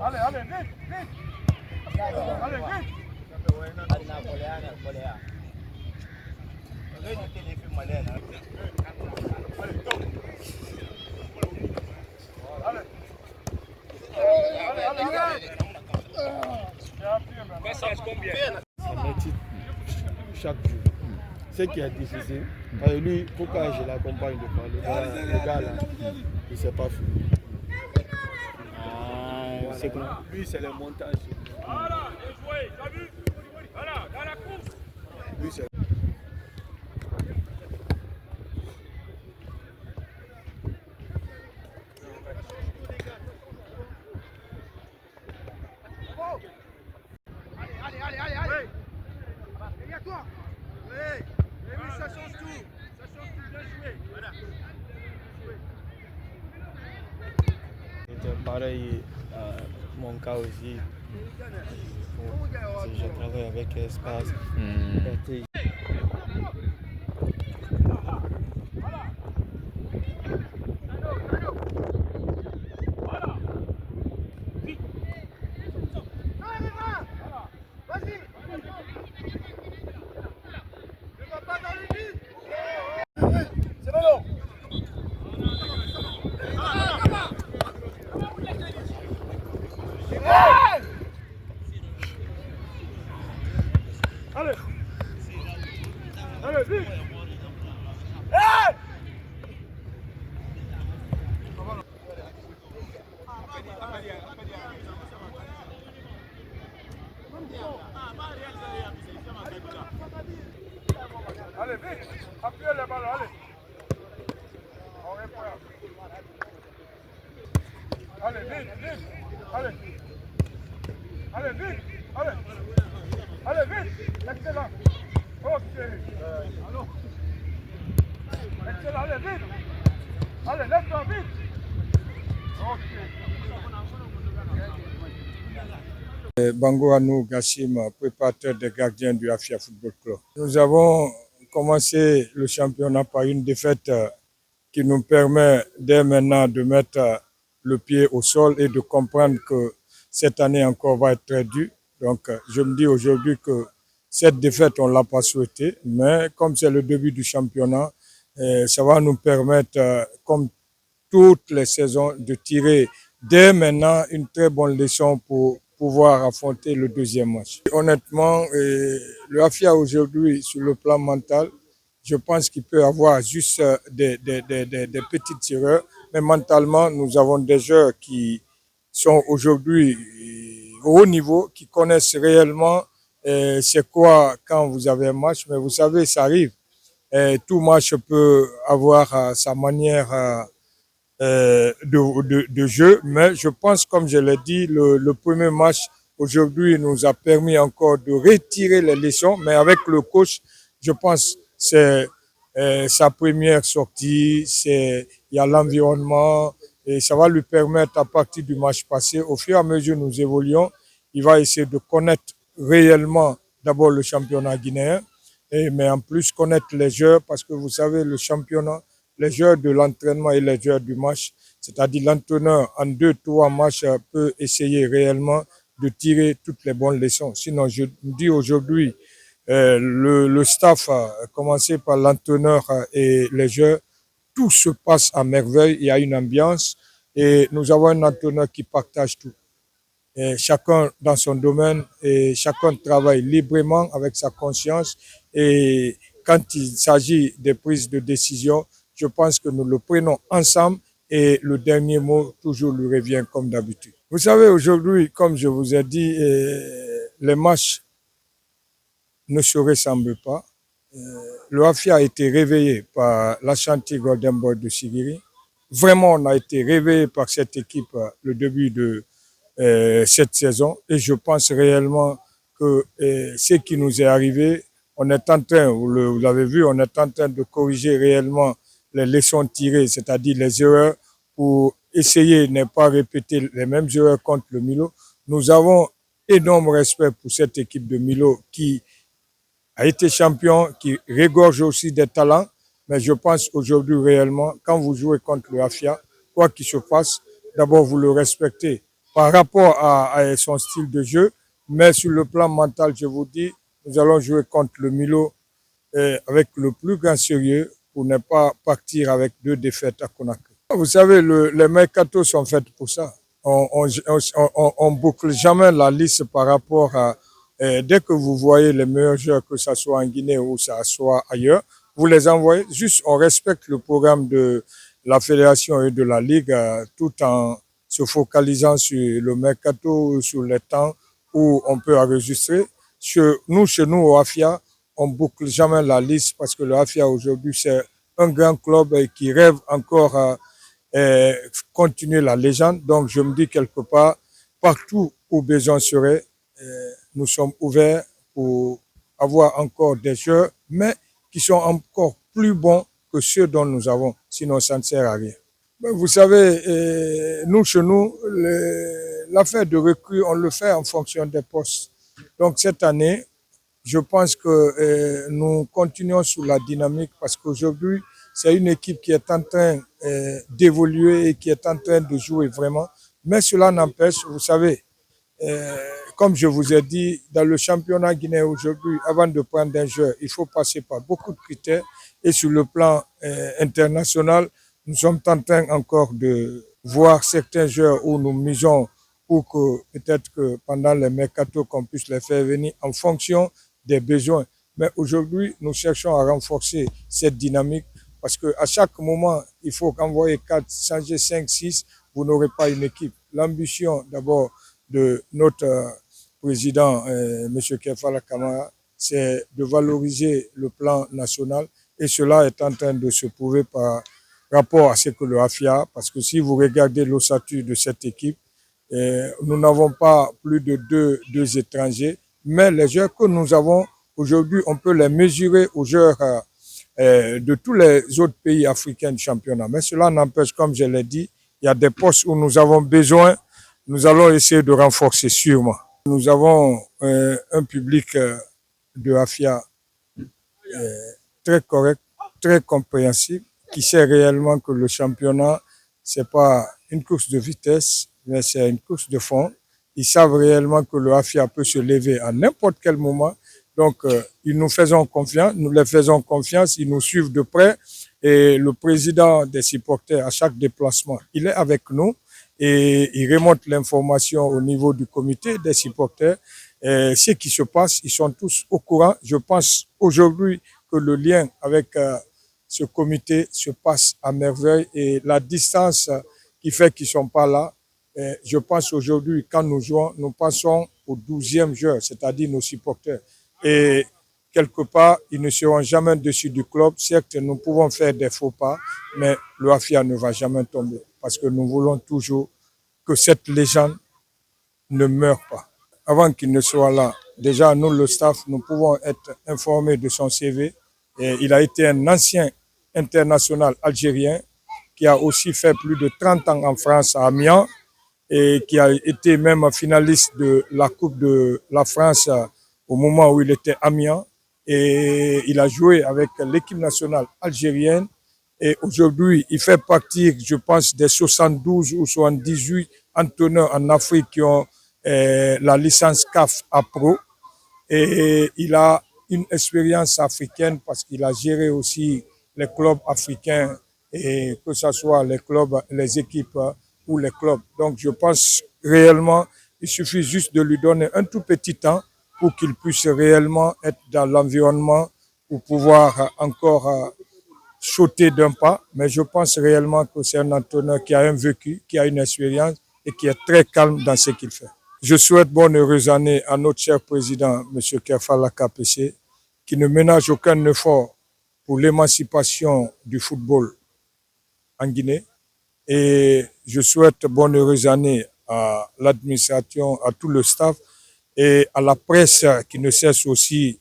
Allez, allez, vite, vite. Allez, vite. Chaque jour. Ce qui est difficile, parce que lui, pourquoi je l'accompagne de faire le gars là, il ne sait pas faire. C'est quoi? Lui, c'est le montage. Voilà, bien joué, t'as vu? Voilà, dans la course. Lui, c'est... Allez. Derrière toi. Oui. Et oui, ça change tout. Ça change tout, bien joué. Voilà. C'était pareil, mon cas aussi. Je travaille avec Espace. Allez, vite. Allez, vite. Appuyez le ballon, allez. On répond. Allez, vite, vite. Allez. Allez, vite. Allez. Allez, vite. Excellent. Ok. Excellent, allez, vite. Allez, lève-toi vite. Bango Anou Gassim, préparateur des gardiens du Afia Football Club. Nous avons commencé le championnat par une défaite qui nous permet dès maintenant de mettre le pied au sol et de comprendre que cette année encore va être très dure. Donc je me dis aujourd'hui que cette défaite, on ne l'a pas souhaitée, mais comme c'est le début du championnat, ça va nous permettre, comme toutes les saisons, de tirer dès maintenant une très bonne leçon pour pouvoir affronter le deuxième match. Honnêtement, le AFIA aujourd'hui, sur le plan mental, je pense qu'il peut avoir juste des petites erreurs, mais mentalement, nous avons des joueurs qui sont aujourd'hui au haut niveau, qui connaissent réellement c'est quoi quand vous avez un match, mais vous savez, ça arrive. Tout match peut avoir sa manière de jeu, mais je pense, comme je l'ai dit, le premier match aujourd'hui nous a permis encore de retirer les leçons, mais avec le coach, je pense c'est sa première sortie, il y a l'environnement et ça va lui permettre à partir du match passé, au fur et à mesure que nous évoluons, il va essayer de connaître réellement d'abord le championnat guinéen, mais en plus connaître les joueurs parce que vous savez le championnat, les joueurs de l'entraînement et les joueurs du match, c'est-à-dire l'entraîneur en 2-3 matchs peut essayer réellement de tirer toutes les bonnes leçons. Sinon, je dis aujourd'hui, le staff, commencé par l'entraîneur et les joueurs, tout se passe à merveille, il y a une ambiance et nous avons un entraîneur qui partage tout. Et chacun dans son domaine et chacun travaille librement avec sa conscience et quand il s'agit des prises de décision, je pense que nous le prenons ensemble et le dernier mot toujours lui revient comme d'habitude. Vous savez, aujourd'hui, comme je vous ai dit, les matchs ne se ressemblent pas. Le AFIA a été réveillé par l'Ashanti Golden Boy de Sigiri. Vraiment, on a été réveillé par cette équipe le début de cette saison et je pense réellement que ce qui nous est arrivé, on est en train, vous l'avez vu, on est en train de corriger réellement les leçons tirées, c'est-à-dire les erreurs pour essayer de ne pas répéter les mêmes erreurs contre le Milo. Nous avons énorme respect pour cette équipe de Milo qui a été champion, qui regorge aussi des talents. Mais je pense aujourd'hui réellement, quand vous jouez contre le AFIA, quoi qu'il se passe, d'abord vous le respectez par rapport à son style de jeu. Mais sur le plan mental, je vous dis, nous allons jouer contre le Milo avec le plus grand sérieux pour ne pas partir avec 2 défaites à Conakry. Vous savez, les mercatos sont faits pour ça. On boucle jamais la liste par rapport à... dès que vous voyez les meilleurs joueurs, que ce soit en Guinée ou ça soit ailleurs, vous les envoyez. Juste, on respecte le programme de la fédération et de la ligue tout en se focalisant sur le mercato, sur les temps où on peut enregistrer. Chez nous, au AFIA, on boucle jamais la liste parce que le AFIA aujourd'hui, c'est un grand club qui rêve encore à continuer la légende. Donc, je me dis quelque part, partout où besoin serait, nous sommes ouverts pour avoir encore des joueurs, mais qui sont encore plus bons que ceux dont nous avons. Sinon, ça ne sert à rien. Vous savez, nous, chez nous, l'affaire de recrue, on le fait en fonction des postes. Donc, cette année, je pense que nous continuons sur la dynamique parce qu'aujourd'hui, c'est une équipe qui est en train d'évoluer et qui est en train de jouer vraiment. Mais cela n'empêche, vous savez, comme je vous ai dit, dans le championnat guinéen aujourd'hui, avant de prendre un joueur, il faut passer par beaucoup de critères. Et sur le plan international, nous sommes en train encore de voir certains joueurs où nous misons pour que peut-être que pendant les mercatos, qu'on puisse les faire venir en fonction des besoins. Mais aujourd'hui, nous cherchons à renforcer cette dynamique parce qu'à chaque moment, il faut qu'envoyer 4, changer 5, 6, vous n'aurez pas une équipe. L'ambition d'abord de notre président, M. Kefala Kamara, c'est de valoriser le plan national et cela est en train de se prouver par rapport à ce que le AFIA, parce que si vous regardez l'ossature de cette équipe, nous n'avons pas plus de deux étrangers, mais les joueurs que nous avons aujourd'hui, on peut les mesurer aux joueurs de tous les autres pays africains du championnat. Mais cela n'empêche, comme je l'ai dit, il y a des postes où nous avons besoin, nous allons essayer de renforcer sûrement. Nous avons un public de AFIA très correct, très compréhensible, qui sait réellement que le championnat, c'est pas une course de vitesse, mais c'est une course de fond. Ils savent réellement que le AFIA peut se lever à n'importe quel moment. Donc, ils nous faisons confiance, nous les faisons confiance, ils nous suivent de près. Et le président des supporters, à chaque déplacement, il est avec nous et il remonte l'information au niveau du comité des supporters. Et ce qui se passe, ils sont tous au courant. Je pense aujourd'hui que le lien avec ce comité se passe à merveille et la distance qui fait qu'ils sont pas là. Je pense aujourd'hui, quand nous jouons, nous passons au 12e joueur, c'est-à-dire nos supporters. Et quelque part, ils ne seront jamais dessus du club. Certes, nous pouvons faire des faux pas, mais le AFIA ne va jamais tomber parce que nous voulons toujours que cette légende ne meure pas. Avant qu'il ne soit là, déjà, nous, le staff, nous pouvons être informés de son CV. Et il a été un ancien international algérien qui a aussi fait plus de 30 ans en France à Amiens et qui a été même finaliste de la Coupe de la France au moment où il était à Amiens. Et il a joué avec l'équipe nationale algérienne. Et aujourd'hui, il fait partie, je pense, des 72 ou 78 entraîneurs en Afrique qui ont la licence CAF à Pro. Et il a une expérience africaine parce qu'il a géré aussi les clubs africains, et que ce soit les clubs, les équipes ou les clubs. Donc je pense réellement, il suffit juste de lui donner un tout petit temps pour qu'il puisse réellement être dans l'environnement pour pouvoir encore sauter d'un pas. Mais je pense réellement que c'est un entraîneur qui a un vécu, qui a une expérience et qui est très calme dans ce qu'il fait. Je souhaite bonne heureuse année à notre cher président, M. Kefala KPC, qui ne ménage aucun effort pour l'émancipation du football en Guinée. Et je souhaite bonne heureuse année à l'administration, à tout le staff et à la presse qui ne cesse aussi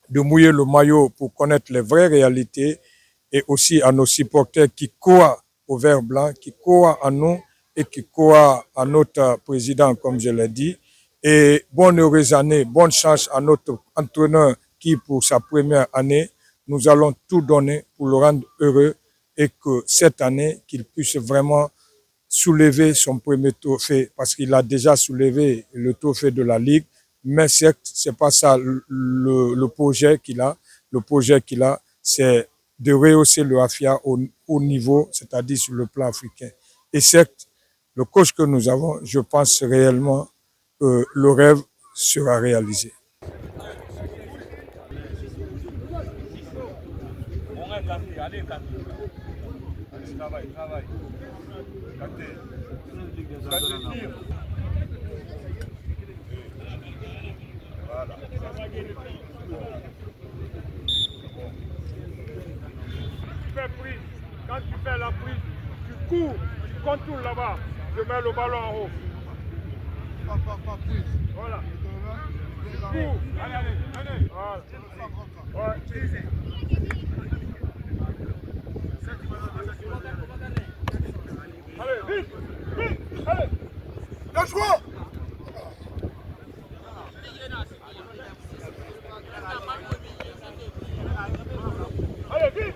de mouiller le maillot pour connaître les vraies réalités, et aussi à nos supporters qui croient au vert blanc, qui croient en nous et qui croient à notre président, comme je l'ai dit. Et bonne heureuse année, bonne chance à notre entraîneur qui, pour sa première année, nous allons tout donner pour le rendre heureux et que cette année, qu'il puisse vraiment soulever son premier trophée, parce qu'il a déjà soulevé le trophée de la Ligue, mais certes, c'est pas ça le projet qu'il a. Le projet qu'il a, c'est de rehausser le AFIA au niveau, c'est-à-dire sur le plan africain. Et certes, le coach que nous avons, je pense réellement que le rêve sera réalisé. Quand tu fais la prise, tu cours, tu contournes là-bas, je mets le ballon en haut. Pas prise. Voilà. Tu cours. Allez. Voilà. Ouais. Allez, vite, allez. Le joueur. Allez, vite. Allez.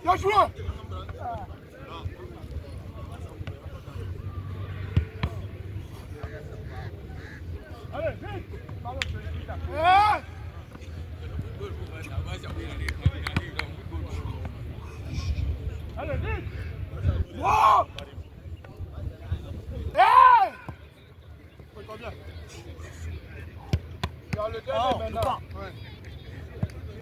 Le joueur. Allez, vite. Allez, vite. Wow. Il y a le dernier maintenant. Ouais.